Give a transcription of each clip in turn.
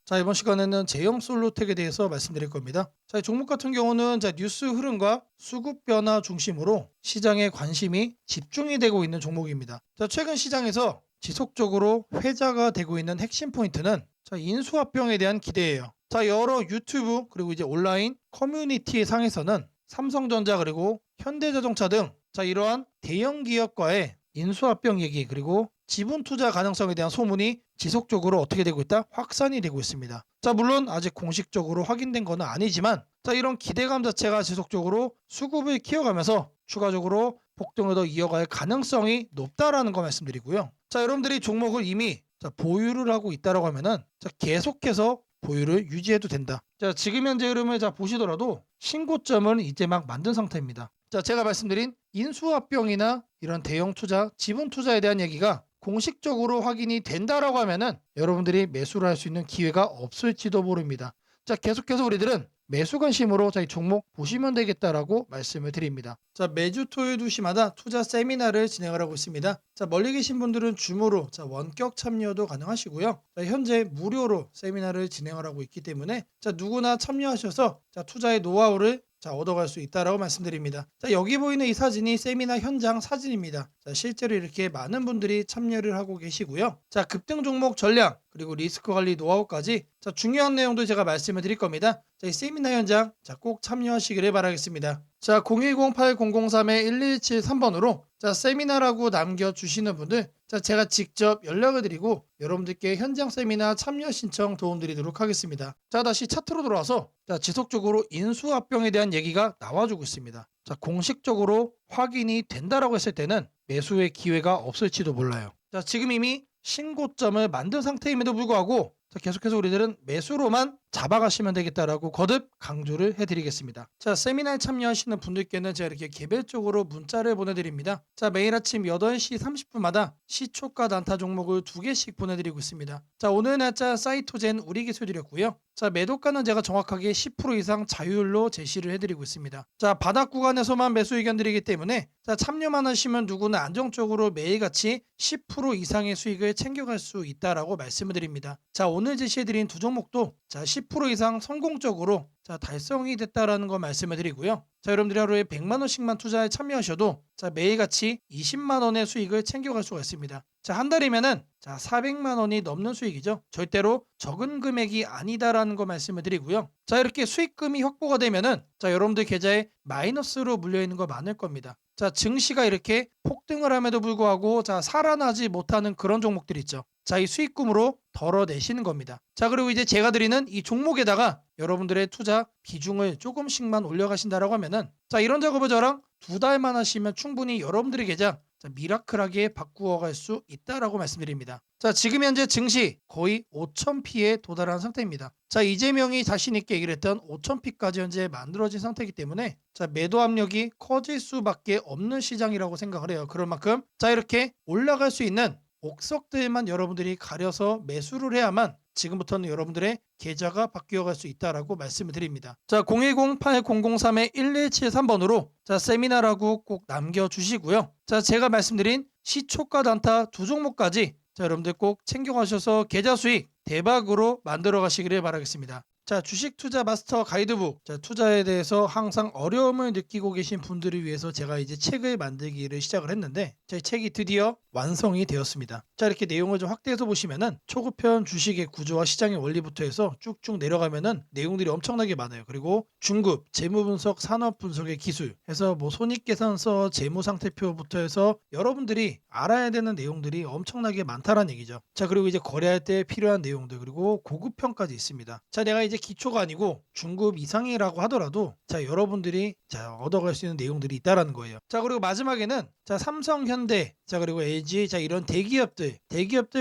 자, 이번 시간에는 제형 솔로텍에 대해서 말씀드릴 겁니다. 자, 이 종목 같은 경우는 뉴스 흐름과 수급 변화 중심으로 시장에 관심이 집중이 되고 있는 종목입니다. 자, 최근 시장에서 지속적으로 회자가 되고 있는 핵심 포인트는 인수합병에 대한 기대예요. 자, 여러 유튜브 그리고 이제 온라인 커뮤니티 상에서는 삼성전자 그리고 현대자동차 등 이러한 대형 기업과의 인수합병 얘기 그리고 지분 투자 가능성에 대한 소문이 지속적으로 어떻게 되고 있다? 확산이 되고 있습니다. 자, 물론 아직 공식적으로 확인된 건 아니지만 이런 기대감 자체가 지속적으로 수급을 키워가면서 추가적으로 폭등을 더 이어갈 가능성이 높다라는 거 말씀드리고요. 자, 여러분들이 종목을 이미 보유를 하고 있다라고 하면은 계속해서 보유를 유지해도 된다. 자, 지금 현재 흐름을 보시더라도 신고점은 이제 막 만든 상태입니다. 자, 제가 말씀드린 인수합병이나 이런 대형 투자, 지분 투자에 대한 얘기가 공식적으로 확인이 된다라고 하면은 여러분들이 매수를 할 수 있는 기회가 없을지도 모릅니다. 자, 계속해서 우리들은 매수 관심으로 이 종목 보시면 되겠다라고 말씀을 드립니다. 자, 매주 토요일 2시마다 투자 세미나를 진행을 하고 있습니다. 자, 멀리 계신 분들은 줌으로 원격 참여도 가능하시고요. 자, 현재 무료로 세미나를 진행을 하고 있기 때문에 누구나 참여하셔서 투자의 노하우를 얻어갈 수 있다라고 말씀드립니다. 자, 여기 보이는 이 사진이 세미나 현장 사진입니다. 자, 실제로 이렇게 많은 분들이 참여를 하고 계시고요. 자, 급등 종목 전략 그리고 리스크 관리 노하우까지 중요한 내용도 제가 말씀을 드릴 겁니다. 자, 이 세미나 현장 꼭 참여하시기를 바라겠습니다. 자, 010-8003-1173번으로 세미나라고 남겨주시는 분들 제가 직접 연락을 드리고 여러분들께 현장 세미나 참여 신청 도움드리도록 하겠습니다. 자, 다시 차트로 돌아와서 지속적으로 인수합병에 대한 얘기가 나와주고 있습니다. 자, 공식적으로 확인이 된다라고 했을 때는 매수의 기회가 없을지도 몰라요. 자, 지금 이미 신고점을 만든 상태임에도 불구하고 계속해서 우리들은 매수로만 잡아가시면 되겠다라고 거듭 강조를 해드리겠습니다. 자, 세미나에 참여하시는 분들께는 제가 이렇게 개별적으로 문자를 보내드립니다. 자, 매일 아침 8시 30분마다 시초가 단타 종목을 2개씩 보내드리고 있습니다. 자, 오늘 날짜 사이토젠 우리 기술드렸고요. 자, 매도가는 제가 정확하게 10% 이상 자율로 제시를 해드리고 있습니다. 자, 바닥 구간에서만 매수 의견 드리기 때문에 참여만 하시면 누구나 안정적으로 매일같이 10% 이상의 수익을 챙겨갈 수 있다라고 말씀을 드립니다. 자, 오늘 제시해드린 두 종목도 10% 이상 성공적으로 달성이 됐다라는 거 말씀을 드리고요. 자, 여러분들이 하루에 100만 원씩만 투자에 참여하셔도 매일같이 20만 원의 수익을 챙겨갈 수가 있습니다. 자, 한 달이면은 400만 원이 넘는 수익이죠. 절대로 적은 금액이 아니다라는 거 말씀을 드리고요. 자, 이렇게 수익금이 확보가 되면은 여러분들 계좌에 마이너스로 물려 있는 거 많을 겁니다. 자, 증시가 이렇게 폭등을 함에도 불구하고 살아나지 못하는 그런 종목들 있죠. 자, 이 수익금으로 덜어내시는 겁니다. 자, 그리고 이제 제가 드리는 이 종목에다가 여러분들의 투자 비중을 조금씩만 올려가신다라고 하면은 이런 작업을 저랑 2달만 하시면 충분히 여러분들의 계좌 미라클하게 바꾸어갈 수 있다라고 말씀드립니다. 자, 지금 현재 증시 거의 5,000P에 도달한 상태입니다. 자, 이재명이 자신 있게 얘기를 했던 5,000P까지 현재 만들어진 상태이기 때문에 매도 압력이 커질 수밖에 없는 시장이라고 생각을 해요. 그런 만큼 이렇게 올라갈 수 있는 옥석들만 여러분들이 가려서 매수를 해야만 지금부터는 여러분들의 계좌가 바뀌어갈 수 있다라고 말씀을 드립니다. 자, 010-8003-1173번으로 세미나라고 꼭 남겨주시고요. 자, 제가 말씀드린 시초가 단타 두 종목까지 여러분들 꼭 챙겨가셔서 계좌 수익 대박으로 만들어 가시기를 바라겠습니다. 자, 주식 투자 마스터 가이드북. 자, 투자에 대해서 항상 어려움을 느끼고 계신 분들을 위해서 제가 이제 책을 만들기를 시작을 했는데 제 책이 드디어 완성이 되었습니다. 자, 이렇게 내용을 좀 확대해서 보시면은 초급편 주식의 구조와 시장의 원리부터 해서 쭉쭉 내려가면은 내용들이 엄청나게 많아요. 그리고 중급, 재무 분석, 산업 분석의 기술 해서 손익계산서, 재무 상태표부터 해서 여러분들이 알아야 되는 내용들이 엄청나게 많다라는 얘기죠. 자, 그리고 이제 거래할 때 필요한 내용들 그리고 고급편까지 있습니다. 자, 내가 이제 기초가 아니고 중급 이상이라고 하더라도 여러분들이 얻어갈 수 있는 내용들이 있다라는 거예요. 자, 그리고 마지막에는 삼성, 현대, 그리고 LG 이런 대기업들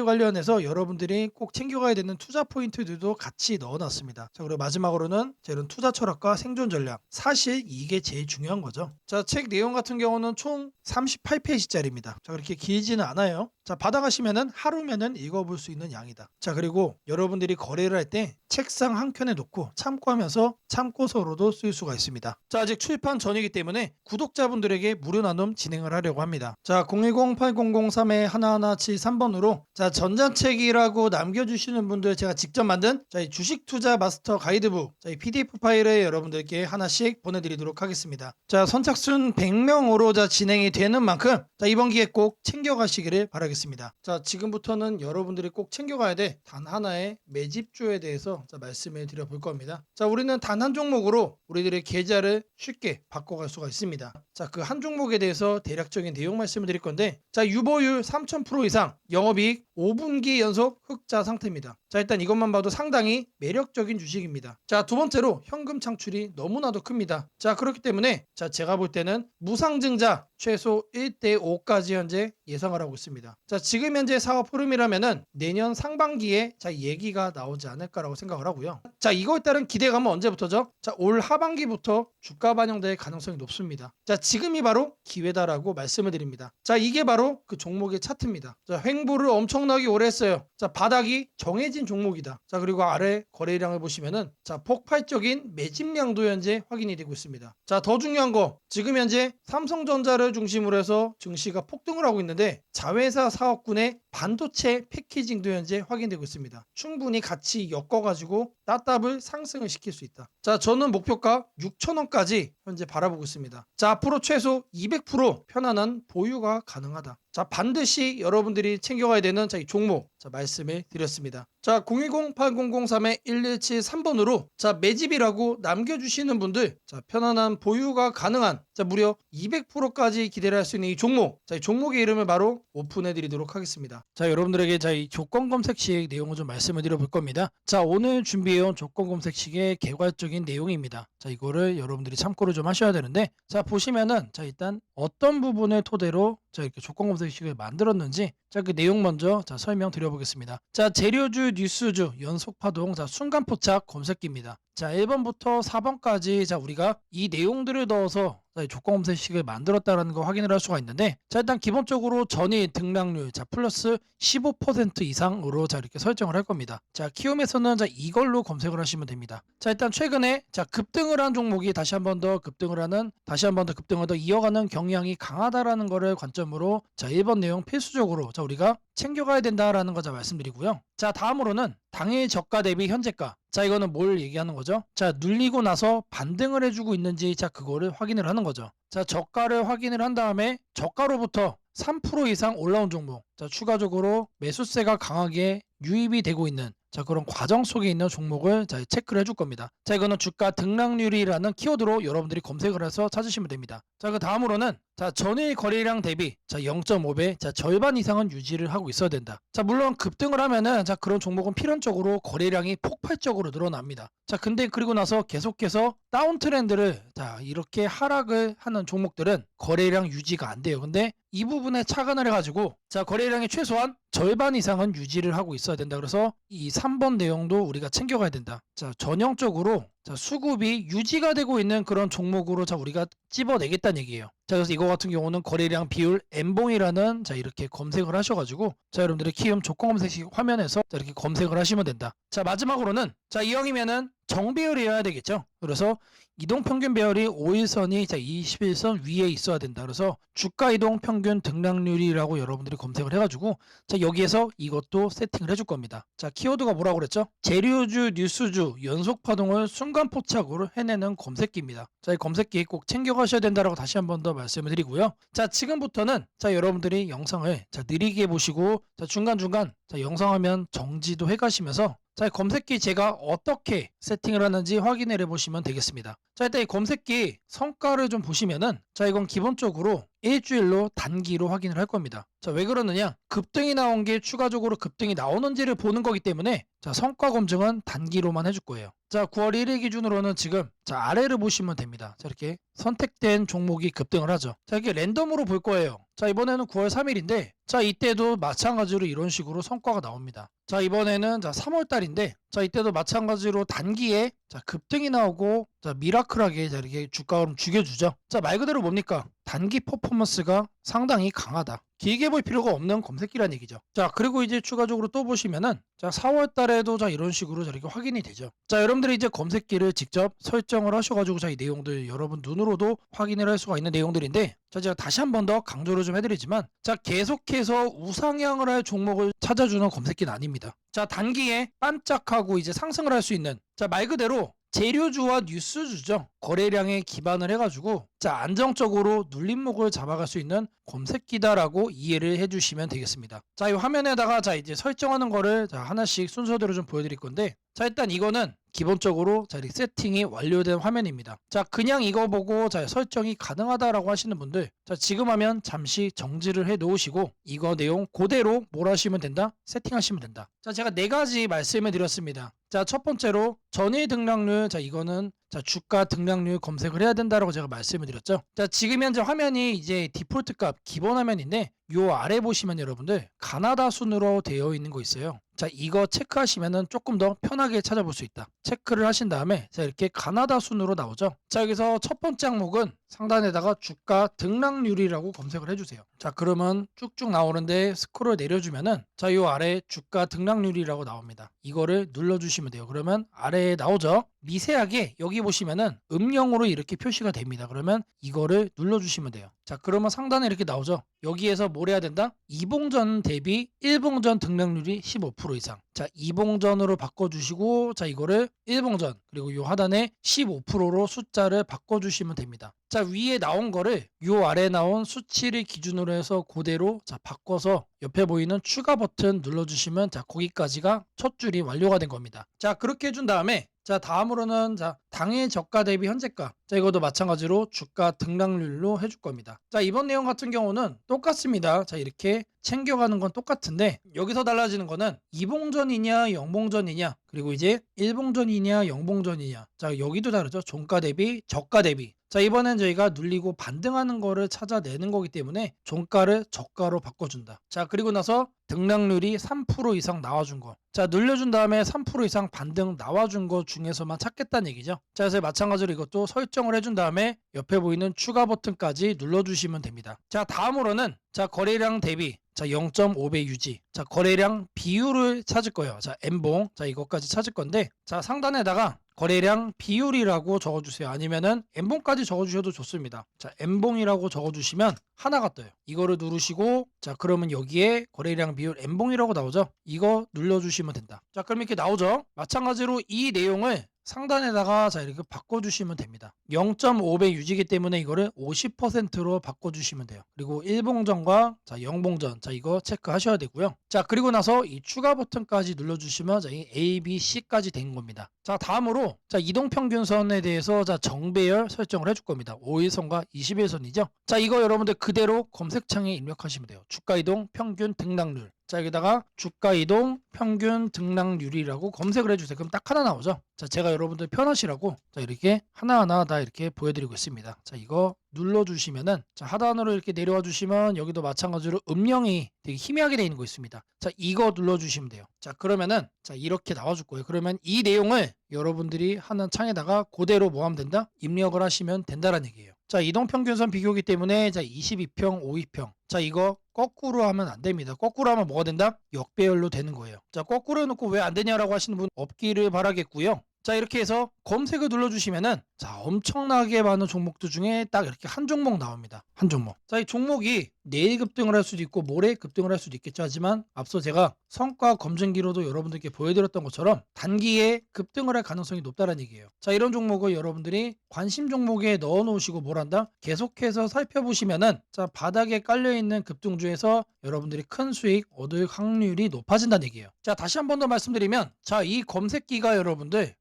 관련해서 여러분들이 꼭 챙겨가야 되는 투자 포인트들도 같이 넣어놨습니다. 자, 그리고 마지막으로는 이런 투자 철학과 생존 전략. 사실 이게 제일 중요한 거죠. 자, 책 내용 같은 경우는 총 38페이지짜리입니다. 자, 그렇게 길지는 않아요. 자, 받아가시면은 하루면은 읽어볼 수 있는 양이다. 자, 그리고 여러분들이 거래를 할 때 책상 한 켠에 편에 놓고 참고하면서 참고서로도 쓸 수가 있습니다. 자, 아직 출판 전이기 때문에 구독자분들에게 무료 나눔 진행을 하려고 합니다. 자, 010-8003-1173번으로 자, 전자책이라고 남겨주시는 분들 제가 직접 만든 자, 이 주식 투자 마스터 가이드북 자, 이 PDF 파일을 여러분들께 하나씩 보내드리도록 하겠습니다. 자, 선착순 100명으로 자, 진행이 되는 만큼 자, 이번 기회 꼭 챙겨가시기를 바라겠습니다. 자, 지금부터는 여러분들이 꼭 챙겨가야 돼 단 하나의 매집주에 대해서 자, 말씀을 드려볼 겁니다. 자, 우리는 단 한 종목으로 우리들의 계좌를 쉽게 바꿔갈 수가 있습니다. 자, 그 한 종목에 대해서 대략적인 내용 말씀을 드릴 건데 자, 유보율 3000% 이상, 영업이익 5분기 연속 흑자 상태입니다. 자, 일단 이것만 봐도 상당히 매력적인 주식입니다. 자, 두 번째로 현금 창출이 너무나도 큽니다. 자, 그렇기 때문에 자, 제가 볼 때는 무상증자 최소 1대5까지 현재 예상을 하고 있습니다. 자, 지금 현재 사업 흐름이라면은 내년 상반기에 자, 얘기가 나오지 않을까라고 생각을 하고요. 자, 이거에 따른 기대감은 언제부터죠? 자, 올 하반기부터 주가 반영될 가능성이 높습니다. 자, 지금이 바로 기회다라고 말씀을 드립니다. 자, 이게 바로 그 종목의 차트입니다. 자, 횡보를 엄청나게 오래 했어요. 자, 바닥이 정해진 종목이다. 자, 그리고 아래 거래량을 보시면은 자, 폭발적인 매집량도 현재 확인이 되고 있습니다. 자, 더 중요한 거 지금 현재 삼성전자를 중심으로 해서 증시가 폭등을 하고 있는데 자회사 사업군의 반도체 패키징도 현재 확인되고 있습니다. 충분히 같이 엮어가지고 따답을 상승을 시킬 수 있다. 자, 저는 목표가 6,000원까지 현재 바라보고 있습니다. 자, 앞으로 최소 200% 편안한 보유가 가능하다. 자, 반드시 여러분들이 챙겨가야 되는 자, 이 종목 자, 말씀을 드렸습니다. 자, 010-8003-1173번으로 자, 매집이라고 남겨주시는 분들 자, 편안한 보유가 가능한 자, 무려 200%까지 기대를 할 수 있는 이 종목 자, 이 종목의 이름을 바로 오픈해 드리도록 하겠습니다. 자, 여러분들에게 자, 이 조건 검색식 내용을 좀 말씀을 드려볼 겁니다. 자, 오늘 준비해온 조건 검색식의 개괄적인 내용입니다. 자, 이거를 여러분들이 참고를 좀 하셔야 되는데 자, 보시면은 자, 일단 어떤 부분을 토대로 자, 이렇게 조건 검색식을 만들었는지 자, 그 내용 먼저 자, 설명드려보겠습니다. 자, 재료주, 뉴스주, 연속파동, 자, 순간포착 검색기입니다. 자, 1번부터 4번까지 자, 우리가 이 내용들을 넣어서 자, 조건 검색식을 만들었다는 거 확인을 할 수가 있는데 자, 일단 기본적으로 전일 등락률 자, 플러스 15% 이상으로 자, 이렇게 설정을 할 겁니다. 자, 키움에서는 자, 이걸로 검색을 하시면 됩니다. 자, 일단 최근에 자, 급등을 한 종목이 다시 한 번 더 급등을 더 이어가는 경향이 강하다라는 거를 관점으로 자, 1번 내용 필수적으로 자, 우리가 챙겨가야 된다라는 거 자, 말씀드리고요. 자, 다음으로는 당일 저가 대비 현재가 자, 이거는 뭘 얘기하는 거죠? 자, 눌리고 나서 반등을 해주고 있는지 자, 그거를 확인을 하는 거죠. 자, 저가를 확인을 한 다음에 저가로부터 3% 이상 올라온 종목 자, 추가적으로 매수세가 강하게 유입이 되고 있는 자, 그런 과정 속에 있는 종목을 자, 체크를 해줄 겁니다. 자, 이거는 주가 등락률이라는 키워드로 여러분들이 검색을 해서 찾으시면 됩니다. 자, 그 다음으로는 자, 전일 거래량 대비 자, 0.5배 자, 절반 이상은 유지를 하고 있어야 된다. 자, 물론 급등을 하면은 자, 그런 종목은 필연적으로 거래량이 폭발적으로 늘어납니다. 자, 근데 그리고 나서 계속해서 다운 트렌드를 자, 이렇게 하락을 하는 종목들은 거래량 유지가 안 돼요. 근데 이 부분에 착안을 해가지고 자, 거래량의 최소한 절반 이상은 유지를 하고 있어야 된다. 그래서 이 3번 내용도 우리가 챙겨가야 된다. 자, 전형적으로 자, 수급이 유지가 되고 있는 그런 종목으로 자, 우리가 찝어내겠다는 얘기예요. 자, 그래서 이거 같은 경우는 거래량 비율 N봉이라는 자, 이렇게 검색을 하셔가지고 자, 여러분들의 키움 조건 검색식 화면에서 자, 이렇게 검색을 하시면 된다. 자, 마지막으로는 자, 이형이면은 정배열이어야 되겠죠. 그래서 이동평균 배열이 5일선이 자, 21선 위에 있어야 된다. 그래서 주가 이동 평균 등락률이라고 여러분들이 검색을 해가지고 자, 여기에서 이것도 세팅을 해줄 겁니다. 자, 키워드가 뭐라고 그랬죠? 재료주, 뉴스주, 연속 파동을 순간 포착으로 해내는 검색기입니다. 자, 이 검색기 꼭 챙겨가셔야 된다라고 다시 한 번 더 말씀을 드리고요. 자, 지금부터는 자, 여러분들이 영상을 자, 느리게 보시고 자, 중간중간 자, 영상 화면 정지도 해가시면서 자, 검색기 제가 어떻게 세팅을 하는지 확인을 해보시면 되겠습니다. 자, 일단 이 검색기 성과를 좀 보시면은 자, 이건 기본적으로 일주일로 단기로 확인을 할 겁니다. 자, 왜 그러느냐? 급등이 나온 게 추가적으로 급등이 나오는지를 보는 거기 때문에 자, 성과 검증은 단기로만 해줄 거예요. 자, 9월 1일 기준으로는 지금 자, 아래를 보시면 됩니다. 자, 이렇게 선택된 종목이 급등을 하죠. 자, 이게 랜덤으로 볼 거예요. 자, 이번에는 9월 3일인데 자, 이때도 마찬가지로 이런 식으로 성과가 나옵니다. 자, 이번에는 자, 3월 달인데 자, 이때도 마찬가지로 단기에 자, 급등이 나오고 자, 미라클하게 자, 이렇게 주가 흐름 죽여주죠. 자, 말 그대로 뭡니까? 단기 퍼포먼스가 상당히 강하다. 길게 볼 필요가 없는 검색기란 얘기죠. 자, 그리고 이제 추가적으로 또 보시면은 자, 4월 달에도 자, 이런 식으로 자, 이렇게 확인이 되죠. 자, 여러분들이 이제 검색기를 직접 설정을 하셔가지고 자, 이 내용들 여러분 눈으로도 확인을 할 수가 있는 내용들인데 자, 제가 다시 한 번 더 강조를 좀 해드리지만 자, 계속해서 우상향을 할 종목을 찾아주는 검색기는 아닙니다. 자, 단기에 반짝하고 이제 상승을 할 수 있는 자, 말 그대로 재료주와 뉴스주죠. 거래량에 기반을 해가지고 자, 안정적으로 눌림목을 잡아갈 수 있는 검색기다라고 이해를 해주시면 되겠습니다. 자, 이 화면에다가 자, 이제 설정하는 거를 자, 하나씩 순서대로 좀 보여드릴 건데 자, 일단 이거는 기본적으로 자, 이렇게 세팅이 완료된 화면입니다. 자, 그냥 이거 보고 자, 설정이 가능하다라고 하시는 분들 자, 지금 하면 잠시 정지를 해 놓으시고 이거 내용 그대로 뭘 하시면 된다? 세팅하시면 된다. 자, 제가 네 가지 말씀을 드렸습니다. 자, 첫 번째로 전일 등락률 자, 이거는 자, 주가 등락률 검색을 해야 된다라고 제가 말씀을 드렸죠. 자, 지금 현재 화면이 이제 디폴트 값 기본 화면인데 요 아래 보시면 여러분들 가나다 순으로 되어 있는 거 있어요. 자, 이거 체크하시면은 조금 더 편하게 찾아볼 수 있다. 체크를 하신 다음에 자, 이렇게 가나다 순으로 나오죠. 자, 여기서 첫 번째 항목은 상단에다가 주가 등락률이라고 검색을 해주세요. 자, 그러면 쭉쭉 나오는데 스크롤 내려주면은 자, 요 아래 주가 등락률이라고 나옵니다. 이거를 눌러주시면 돼요. 그러면 아래에 나오죠. 미세하게 여기 보시면은 음영으로 이렇게 표시가 됩니다. 그러면 이거를 눌러주시면 돼요. 자, 그러면 상단에 이렇게 나오죠. 여기에서 뭘 해야 된다? 이봉전 대비 일봉전 등락률이 15% 이상. 자, 이봉전으로 바꿔주시고 자, 이거를 일봉전 그리고 요 하단에 15%로 숫자를 바꿔주시면 됩니다. 자, 위에 나온 거를 요 아래 나온 수치를 기준으로 해서 그대로 자, 바꿔서 옆에 보이는 추가 버튼 눌러주시면 자, 거기까지가 첫 줄이 완료가 된 겁니다. 자, 그렇게 해준 다음에 자, 다음으로는 자, 당일 저가 대비 현재가 자, 이것도 마찬가지로 주가 등락률로 해줄 겁니다. 자, 이번 내용 같은 경우는 똑같습니다. 자, 이렇게 챙겨가는 건 똑같은데 여기서 달라지는 거는 이봉전이냐 영봉전이냐 그리고 이제 일봉전이냐 영봉전이냐 자, 여기도 다르죠. 종가 대비 저가 대비 자, 이번엔 저희가 눌리고 반등하는 거를 찾아내는 거기 때문에 종가를 저가로 바꿔준다. 자, 그리고 나서 등락률이 3% 이상 나와준 거. 자, 눌려준 다음에 3% 이상 반등 나와준 거 중에서만 찾겠다는 얘기죠. 자, 그래서 마찬가지로 이것도 설정을 해준 다음에 옆에 보이는 추가 버튼까지 눌러주시면 됩니다. 자, 다음으로는 자, 거래량 대비 자, 0.5배 유지. 자, 거래량 비율을 찾을 거예요. 자, N봉. 자, 이것까지 찾을 건데 자, 상단에다가 거래량 비율이라고 적어주세요. 아니면은 N봉까지 적어주셔도 좋습니다. 자, N봉이라고 적어주시면 하나가 떠요. 이거를 누르시고 자, 그러면 여기에 거래량 비율 N봉이라고 나오죠. 이거 눌러주시면 된다. 자, 그럼 이렇게 나오죠. 마찬가지로 이 내용을 상단에다가 자, 이렇게 바꿔주시면 됩니다. 0.5배 유지기 때문에 이거를 50%로 바꿔주시면 돼요. 그리고 일봉전과 자, 영봉전 자, 이거 체크하셔야 되고요. 자, 그리고 나서 이 추가 버튼까지 눌러주시면 자, 이 A, B, C까지 된 겁니다. 자, 다음으로 자, 이동평균선에 대해서 자, 정배열 설정을 해줄 겁니다. 5일선과 20일선이죠. 자, 이거 여러분들 그대로 검색창에 입력하시면 돼요. 주가이동 평균 등락률. 자, 여기다가 주가이동 평균 등락률이라고 검색을 해주세요. 그럼 딱 하나 나오죠. 자, 제가 여러분들 편하시라고 자, 이렇게 하나하나 다 이렇게 보여드리고 있습니다. 자, 이거 눌러주시면은 자, 하단으로 이렇게 내려와 주시면 여기도 마찬가지로 음영이 되게 희미하게 되어 있는 거 있습니다. 자, 이거 눌러주시면 돼요. 자, 그러면은 자, 이렇게 나와줄 거예요. 그러면 이 내용을 여러분들이 하는 창에다가 그대로 뭐 하면 된다? 입력을 하시면 된다라는 얘기예요. 자, 이동평균선 비교기 때문에 자, 22평, 52평. 자, 이거 거꾸로 하면 안 됩니다. 거꾸로 하면 뭐가 된다? 역배열로 되는 거예요. 자, 거꾸로 해놓고 왜 안 되냐라고 하시는 분 없기를 바라겠고요. 자, 이렇게 해서 검색을 눌러주시면은 자, 엄청나게 많은 종목들 중에 딱 이렇게 한 종목 나옵니다. 한 종목. 자, 이 종목이 내일 급등을 할 수도 있고 모레 급등을 할 수도 있겠죠. 하지만 앞서 제가 성과 검증기로도 여러분들께 보여드렸던 것처럼 단기에 급등을 할 가능성이 높다는 얘기예요. 자, 이런 종목을 여러분들이 관심 종목에 넣어 놓으시고 뭘 한다? 계속해서 살펴보시면은 자, 바닥에 깔려있는 급등주에서 여러분들이 큰 수익 얻을 확률이 높아진다는 얘기예요. 자, 다시 한 번 더 말씀드리면 자, 이 검색기가 여러분들의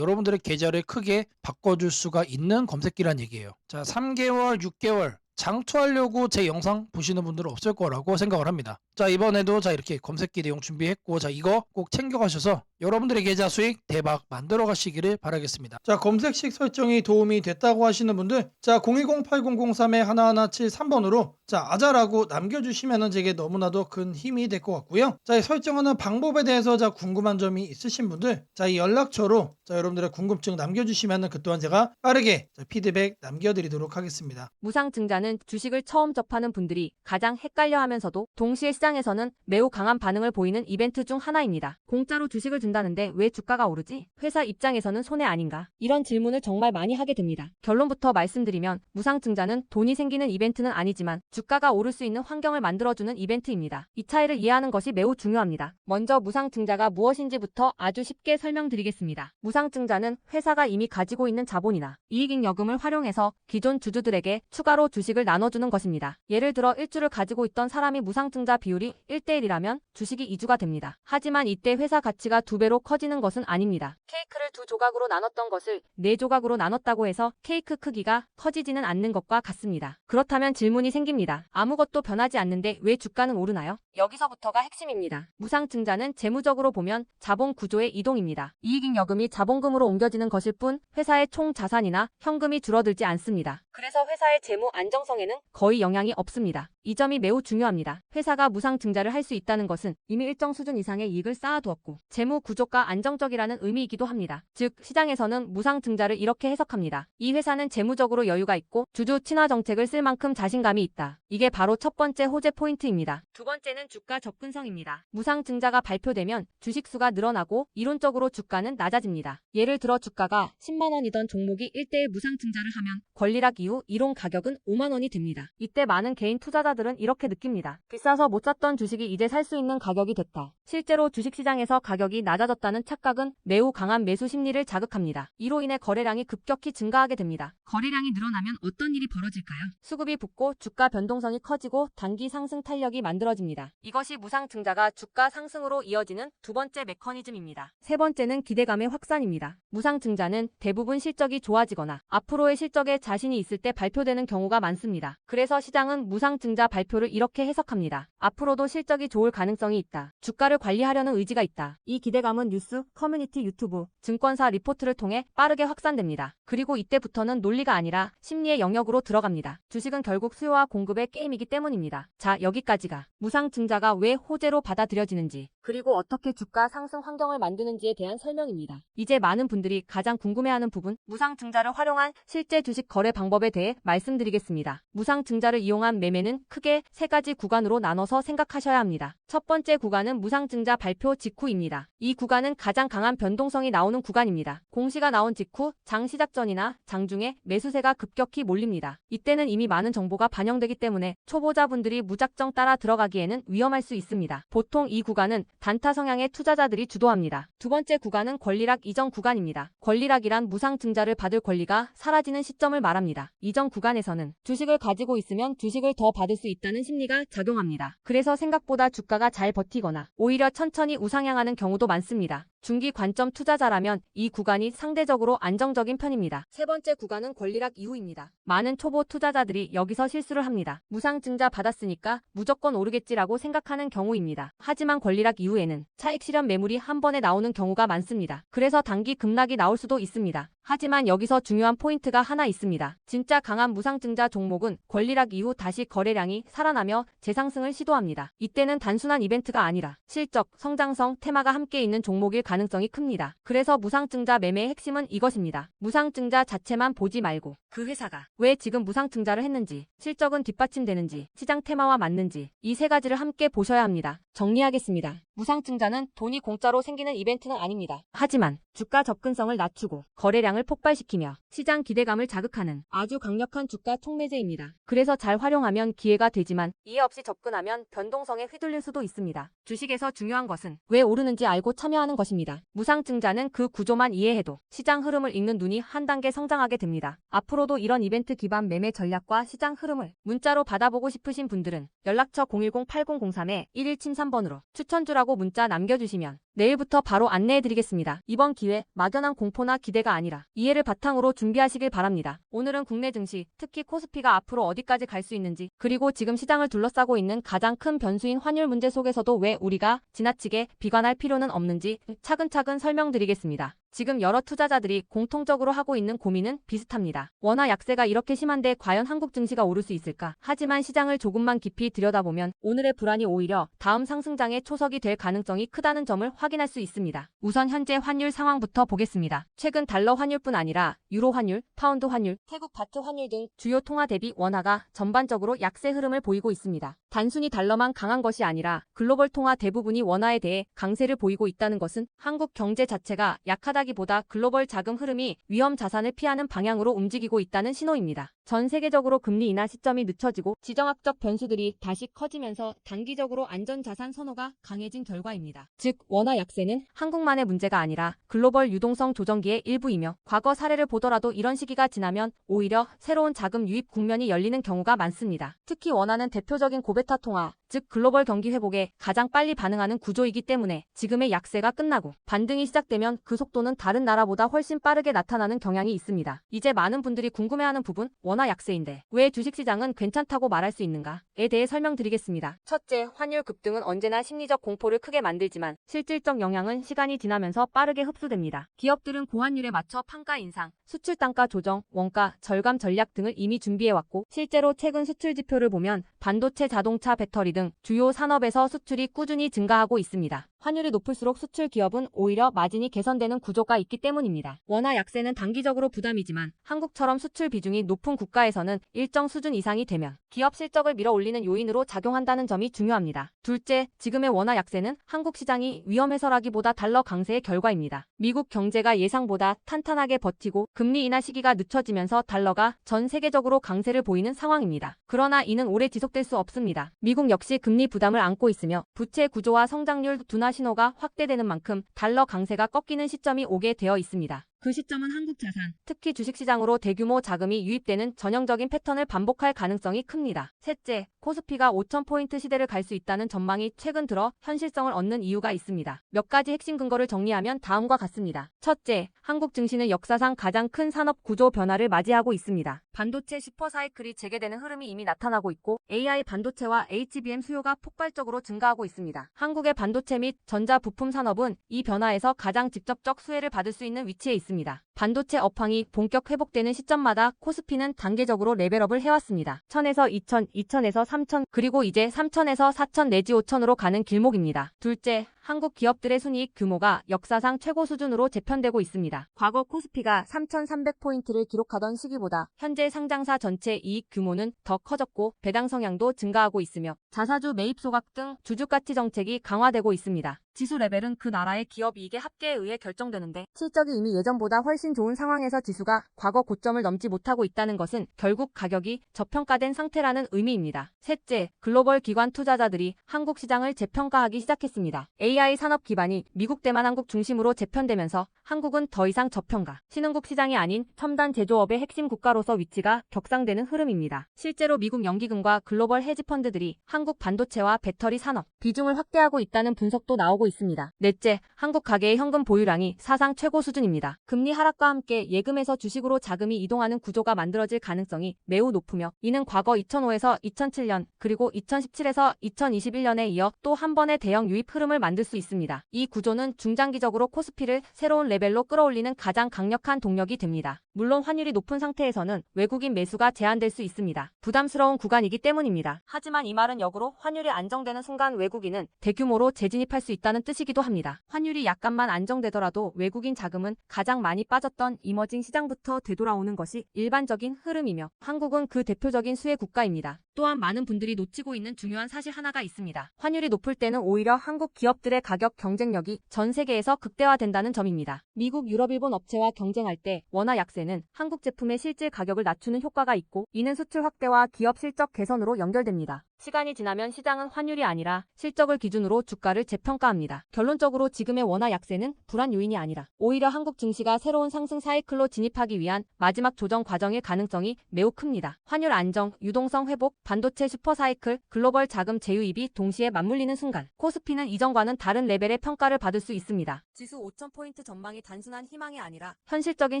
계좌를 크게 바꿔줄 수가 있는 검색기란 얘기예요. 자, 3개월, 6개월 장투하려고 제 영상 보시는 분들은 없을 거라고 생각을 합니다. 자, 이번에도 자, 이렇게 검색기 내용 준비했고 자, 이거 꼭 챙겨가셔서 여러분들의 계좌 수익 대박 만들어 가시기를 바라겠습니다. 자, 검색식 설정이 도움이 됐다고 하시는 분들 자, 010-8003-1173번으로 자, 아자라고 남겨주시면 제게 너무나도 큰 힘이 될 것 같고요. 자, 이 설정하는 방법에 대해서 자, 궁금한 점이 있으신 분들 자, 이 연락처로 자, 여러분들의 궁금증 남겨주시면 그 또한 제가 빠르게 자, 피드백 남겨드리도록 하겠습니다. 무상증자는 증자는 주식을 처음 접하는 분들이 가장 헷갈려하면서도 동시에 시장에서는 매우 강한 반응을 보이는 이벤트 중 하나입니다. 공짜로 주식을 준다는데 왜 주가가 오르지? 회사 입장에서는 손해 아닌가? 이런 질문을 정말 많이 하게 됩니다. 결론부터 말씀드리면 무상증자는 돈이 생기는 이벤트는 아니지만 주가가 오를 수 있는 환경을 만들어주는 이벤트입니다. 이 차이를 이해하는 것이 매우 중요합니다. 먼저 무상증자가 무엇인지부터 아주 쉽게 설명드리겠습니다. 무상증자는 회사가 이미 가지고 있는 자본이나 이익잉여금을 활용해서 기존 주주들에게 추가로 주식을 나눠주는 것입니다. 예를 들어 1주를 가지고 있던 사람이 무상증자 비율이 1대1이라면 주식이 2주가 됩니다. 하지만 이때 회사 가치가 2배로 커지는 것은 아닙니다. 케이크를 2조각으로 나눴던 것을 4조각으로 나눴다고 해서 케이크 크기가 커지지는 않는 것과 같습니다. 그렇다면 질문이 생깁니다. 아무것도 변하지 않는데 왜 주가는 오르나요? 여기서부터가 핵심입니다. 무상증자는 재무적으로 보면 자본 구조의 이동입니다. 이익잉여금이 자본금으로 옮겨지는 것일 뿐 회사의 총 자산이나 현금이 줄어들지 않습니다. 그래서 회사의 재무 안정성에는 거의 영향이 없습니다. 이 점이 매우 중요합니다. 회사가 무상증자를 할 수 있다는 것은 이미 일정 수준 이상의 이익을 쌓아두었고 재무 구조가 안정적이라는 의미이기도 합니다. 즉 시장에서는 무상증자를 이렇게 해석합니다. 이 회사는 재무적으로 여유가 있고 주주 친화 정책을 쓸 만큼 자신감이 있다. 이게 바로 첫 번째 호재 포인트입니다. 두 번째는 주가 접근성입니다. 무상증자가 발표되면 주식수가 늘어나고 이론적으로 주가는 낮아집니다. 예를 들어 주가가 10만 원이던 종목이 1대1 무상증자를 하면 권리락 이후 이론 가격은 5만 원이 됩니다. 이때 많은 개인 투자자들은 이렇게 느낍니다. 비싸서 못 샀던 주식이 이제 살 수 있는 가격이 됐다. 실제로 주식시장에서 가격이 낮아졌다는 착각은 매우 강한 매수 심리를 자극합니다. 이로 인해 거래량이 급격히 증가하게 됩니다. 거래량이 늘어나면 어떤 일이 벌어질까요? 수급이 붙고 주가 변동성이 커지고 단기 상승 탄력이 만들어집니다. 이것이 무상증자가 주가 상승으로 이어지는 두 번째 메커니즘입니다. 세 번째는 기대감의 확산입니다. 무상증자는 대부분 실적이 좋아지거나 앞으로의 실적에 자신이 있을 때 발표되는 경우가 많습니다. 그래서 시장은 무상증자 발표를 이렇게 해석합니다. 앞으로도 실적이 좋을 가능성이 있다. 주가를 관리하려는 의지가 있다. 이 기대감은 뉴스, 커뮤니티, 유튜브, 증권사 리포트를 통해 빠르게 확산됩니다. 그리고 이때부터는 논리가 아니라 심리의 영역으로 들어갑니다. 주식은 결국 수요와 공급의 게임이기 때문입니다. 자, 여기까지가 무상증자가 왜 호재로 받아들여지는지 그리고 어떻게 주가 상승 환경을 만드는지에 대한 설명입니다. 이제 많은 분들이 가장 궁금해하는 부분, 무상증자를 활용한 실제 주식 거래 방법에 대해 말씀드리겠습니다. 무상증자를 이용한 매매는 크게 세 가지 구간으로 나눠서 생각하셔야 합니다. 첫 번째 구간은 무상증자 발표 직후입니다. 이 구간은 가장 강한 변동성이 나오는 구간입니다. 공시가 나온 직후 장 시작 전이나 장중에 매수세가 급격히 몰립니다. 이때는 이미 많은 정보가 반영되기 때문에 초보자분들이 무작정 따라 들어가기에는 위험할 수 있습니다. 보통 이 구간은 단타 성향의 투자자들이 주도합니다. 두 번째 구간은 권리락 이전 구간입니다. 권리락이란 무상증자를 받을 권리가 사라지는 시점을 말합니다. 이전 구간에서는 주식을 가지고 있으면 주식을 더 받을 수 있다는 심리가 작용합니다. 그래서 생각보다 주가가 잘 버티거나 오히려 천천히 우상향하는 경우도 많습니다. 중기 관점 투자자라면 이 구간이 상대적으로 안정적인 편입니다. 세 번째 구간은 권리락 이후입니다. 많은 초보 투자자들이 여기서 실수를 합니다. 무상증자 받았으니까 무조건 오르겠지라고 생각하는 경우입니다. 하지만 권리락 이후에는 차익 실현 매물이 한 번에 나오는 경우가 많습니다. 그래서 단기 급락이 나올 수도 있습니다. 하지만 여기서 중요한 포인트가 하나 있습니다. 진짜 강한 무상증자 종목은 권리락 이후 다시 거래량이 살아나며 재상승을 시도합니다. 이때는 단순한 이벤트가 아니라 실적, 성장성, 테마가 함께 있는 종목일 가능성이 큽니다. 그래서 무상증자 매매의 핵심은 이것입니다. 무상증자 자체만 보지 말고 그 회사가 왜 지금 무상증자를 했는지, 실적은 뒷받침되는지, 시장 테마와 맞는지 이 세 가지를 함께 보셔야 합니다. 정리하겠습니다. 무상증자는 돈이 공짜로 생기는 이벤트는 아닙니다. 하지만 주가 접근성을 낮추고 거래량을 폭발시키며 시장 기대감을 자극하는 아주 강력한 주가 촉매제입니다. 그래서 잘 활용하면 기회가 되지만 이해 없이 접근하면 변동성에 휘둘릴 수도 있습니다. 주식에서 중요한 것은 왜 오르는지 알고 참여하는 것입니다. 무상증자는 그 구조만 이해해도 시장 흐름을 읽는 눈이 한 단계 성장하게 됩니다. 앞으로도 이런 이벤트 기반 매매 전략과 시장 흐름을 문자로 받아보고 싶으신 분들은 연락처 010-8003-1173번으로 추천주라고 문자 남겨주시면 내일부터 바로 안내해드리겠습니다. 이번 기회 막연한 공포나 기대가 아니라 이해를 바탕으로 준비하시길 바랍니다. 오늘은 국내 증시, 특히 코스피가 앞으로 어디까지 갈 수 있는지, 그리고 지금 시장을 둘러싸고 있는 가장 큰 변수인 환율 문제 속에서도 왜 우리가 지나치게 비관할 필요는 없는지 차근차근 설명드리겠습니다. 지금 여러 투자자들이 공통적으로 하고 있는 고민은 비슷합니다. 원화 약세가 이렇게 심한데 과연 한국 증시가 오를 수 있을까? 하지만 시장을 조금만 깊이 들여다보면 오늘의 불안이 오히려 다음 상승장의 초석이 될 가능성이 크다는 점을 확인할 수 있습니다. 우선 현재 환율 상황부터 보겠습니다. 최근 달러 환율뿐 아니라 유로 환율, 파운드 환율, 태국 바트 환율 등 주요 통화 대비 원화가 전반적으로 약세 흐름을 보이고 있습니다. 단순히 달러만 강한 것이 아니라 글로벌 통화 대부분이 원화에 대해 강세를 보이고 있다는 것은 한국 경제 자체가 약하다기보다 글로벌 자금 흐름이 위험 자산을 피하는 방향으로 움직이고 있다는 신호입니다. 전 세계적으로 금리 인하 시점이 늦춰지고 지정학적 변수들이 다시 커지면서 단기적으로 안전자산 선호가 강해진 결과입니다. 즉, 원화 약세는 한국만의 문제가 아니라 글로벌 유동성 조정기의 일부이며 과거 사례를 보더라도 이런 시기가 지나면 오히려 새로운 자금 유입 국면이 열리는 경우가 많습니다. 특히 원화는 대표적인 고베타 통화, 즉 글로벌 경기 회복에 가장 빨리 반응하는 구조이기 때문에 지금의 약세가 끝나고 반등이 시작되면 그 속도는 다른 나라보다 훨씬 빠르게 나타나는 경향이 있습니다. 이제 많은 분들이 궁금해하는 부분, 원화 약세인데 왜 주식시장은 괜찮다고 말할 수 있는가에 대해 설명드리겠습니다. 첫째, 환율 급등은 언제나 심리적 공포를 크게 만들지만 실질적 영향은 시간이 지나면서 빠르게 흡수됩니다. 기업들은 고환율에 맞춰 판가 인상, 수출 단가 조정, 원가 절감 전략 등을 이미 준비해왔고 실제로 최근 수출 지표를 보면 반도체, 자동차, 배터리 등 주요 산업에서 수출이 꾸준히 증가하고 있습니다. 환율이 높을수록 수출 기업은 오히려 마진이 개선되는 구조가 있기 때문입니다. 원화 약세는 단기적으로 부담이지만 한국처럼 수출 비중이 높은 국가에서는 일정 수준 이상이 되면 기업 실적을 밀어올리는 요인으로 작용한다는 점이 중요합니다. 둘째, 지금의 원화 약세는 한국 시장이 위험해서라기보다 달러 강세의 결과입니다. 미국 경제가 예상보다 탄탄하게 버티고 금리 인하 시기가 늦춰지면서 달러가 전 세계적으로 강세를 보이는 상황입니다. 그러나 이는 오래 지속될 수 없습니다. 미국 역시 금리 부담을 안고 있으며 부채 구조와 성장률 둔화 신호가 확대되는 만큼 달러 강세가 꺾이는 시점이 오게 되어 있습니다. 그 시점은 한국 자산, 특히 주식시장으로 대규모 자금이 유입되는 전형적인 패턴을 반복할 가능성이 큽니다. 셋째, 코스피가 5,000포인트 시대를 갈 수 있다는 전망이 최근 들어 현실성을 얻는 이유가 있습니다. 몇 가지 핵심 근거를 정리하면 다음과 같습니다. 첫째, 한국 증시는 역사상 가장 큰 산업 구조 변화를 맞이하고 있습니다. 반도체 슈퍼사이클이 재개되는 흐름이 이미 나타나고 있고 AI 반도체와 HBM 수요가 폭발적으로 증가하고 있습니다. 한국의 반도체 및 전자 부품 산업은 이 변화에서 가장 직접적 수혜를 받을 수 있는 위치에 있습니다. 반도체 업황이 본격 회복되는 시점마다 코스피는 단계적으로 레벨업을 해왔습니다. 1000에서 2000, 2000에서 3000, 그리고 이제 3000에서 4000 내지 5000으로 가는 길목입니다. 둘째, 한국 기업들의 순이익 규모가 역사상 최고 수준으로 재편되고 있습니다. 과거 코스피가 3,300포인트를 기록하던 시기보다 현재 상장사 전체 이익 규모는 더 커졌고 배당 성향도 증가하고 있으며 자사주 매입 소각 등 주주가치 정책이 강화되고 있습니다. 지수 레벨은 그 나라의 기업 이익의 합계에 의해 결정되는데 실적이 이미 예전보다 훨씬 좋은 상황에서 지수가 과거 고점을 넘지 못하고 있다는 것은 결국 가격이 저평가된 상태라는 의미입니다. 셋째, 글로벌 기관 투자자들이 한국 시장을 재평가하기 시작했습니다. AI 산업 기반이 미국 대만 한국 중심으로 재편되면서 한국은 더 이상 저평가, 신흥국 시장이 아닌 첨단 제조업의 핵심 국가로서 위치가 격상되는 흐름입니다. 실제로 미국 연기금과 글로벌 헤지펀드들이 한국 반도체와 배터리 산업 비중을 확대하고 있다는 분석도 나오고 있습니다. 넷째, 한국 가계의 현금 보유량이 사상 최고 수준입니다. 금리 하락과 함께 예금에서 주식으로 자금이 이동하는 구조가 만들어질 가능성이 매우 높으며 이는 과거 2005에서 2007년 그리고 2017에서 2021년에 이어 또 한 번의 대형 유입 흐름을 만들 수 있습니다. 이 구조는 중장기적으로 코스피를 새로운 레벨로 끌어올리는 가장 강력한 동력이 됩니다. 물론 환율이 높은 상태에서는 외국인 매수가 제한될 수 있습니다. 부담스러운 구간이기 때문입니다. 하지만 이 말은 역으로 환율이 안정되는 순간 외국인은 대규모로 재진입할 수 있다는 뜻이기도 합니다. 환율이 약간만 안정되더라도 외국인 자금은 가장 많이 빠졌던 이머징 시장부터 되돌아오는 것이 일반적인 흐름이며 한국은 그 대표적인 수혜 국가입니다. 또한 많은 분들이 놓치고 있는 중요한 사실 하나가 있습니다. 환율이 높을 때는 오히려 한국 기업들의 가격 경쟁력이 전 세계에서 극대화된다는 점입니다. 미국, 유럽, 일본 업체와 경쟁할 때 원화 약세는 한국 제품의 실질 가격을 낮추는 효과가 있고 이는 수출 확대와 기업 실적 개선으로 연결됩니다. 시간이 지나면 시장은 환율이 아니라 실적을 기준으로 주가를 재평가합니다. 결론적으로 지금의 원화 약세는 불안 요인이 아니라 오히려 한국 증시가 새로운 상승 사이클로 진입하기 위한 마지막 조정 과정일 가능성이 매우 큽니다. 환율 안정, 유동성 회복, 반도체 슈퍼사이클, 글로벌 자금 재유입이 동시에 맞물리는 순간 코스피는 이전과는 다른 레벨의 평가를 받을 수 있습니다. 지수 5,000포인트 전망이 단순한 희망이 아니라 현실적인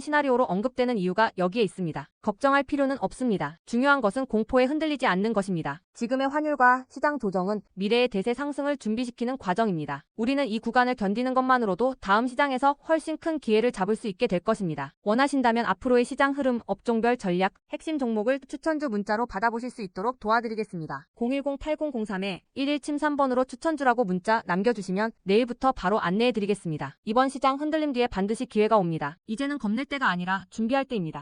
시나리오로 언급되는 이유가 여기에 있습니다. 걱정할 필요는 없습니다. 중요한 것은 공포에 흔들리지 않는 것입니다. 지금의 환율과 시장 조정은 미래의 대세 상승을 준비시키는 과정입니다. 우리는 이 구간을 견디는 것만으로도 다음 시장에서 훨씬 큰 기회를 잡을 수 있게 될 것입니다. 원하신다면 앞으로의 시장 흐름, 업종별 전략, 핵심 종목을 추천주 문자로 받아보실 수 있도록 도와드리겠습니다. 010-8003-1173번으로 추천주라고 문자 남겨주시면 내일부터 바로 안내해드리겠습니다. 이번 시장 흔들림 뒤에 반드시 기회가 옵니다. 이제는 겁낼 때가 아니라 준비할 때입니다.